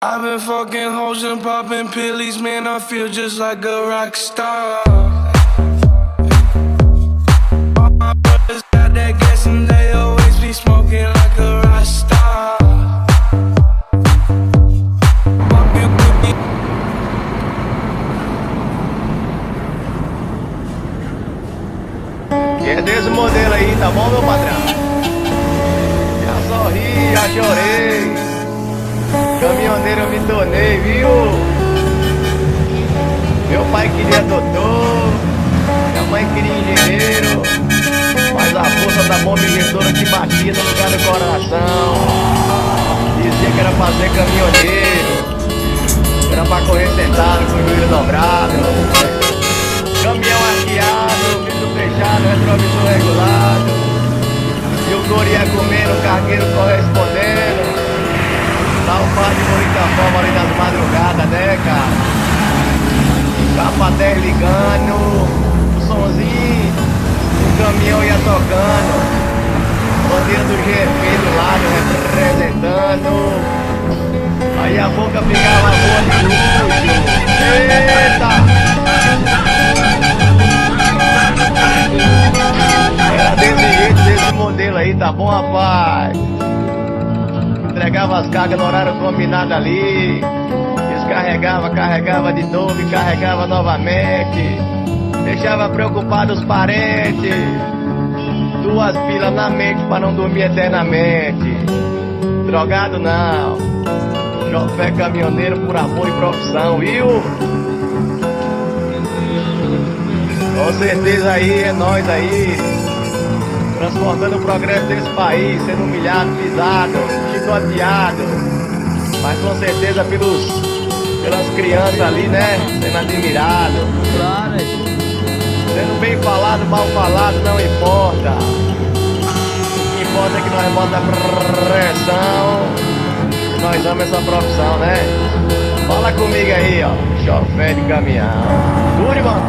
I've been fucking hoes and popping pillies, man, I feel just like a rock star. All my brothers got that gas and they always be smoking like a rock star. Fucking with me. E é desse modelo aí, tá bom, meu patrão? Já sorri, já chorei. Caminhoneiro eu me tornei, viu? Meu pai queria doutor, minha mãe queria engenheiro, mas a força da bomba injetora que batia no lugar do coração dizia que era pra ser caminhoneiro, era pra correr sentado com o joelho dobrado, caminhão arqueado, vidro fechado, retrovisor regulado, e o coria comendo, o cargueiro correspondendo. Dá um par de bonita forma ali das madrugadas, né, cara? Capa 10 ligando, o sonzinho, o caminhão ia tocando, bandeira do GP do lado representando. Aí a boca ficava boa de luxo. Eita! Era desse jeito, desse modelo aí, tá bom, rapaz? Entregava as cargas no horário combinado ali, descarregava, carregava de novo e carregava novamente, deixava preocupado os parentes, 2 pilas na mente pra não dormir eternamente. Drogado não, chofé caminhoneiro por amor e profissão, viu? Com certeza aí, é nós aí, transportando o progresso desse país, sendo humilhado, pisado, chicoteado, mas com certeza pelas crianças ali, né, sendo admirado. Claro, Sendo bem falado, mal falado, não importa. O que importa é que nós bota pressão, nós amamos essa profissão, né? Fala comigo aí, ó, chofé de caminhão. Tudo, irmão?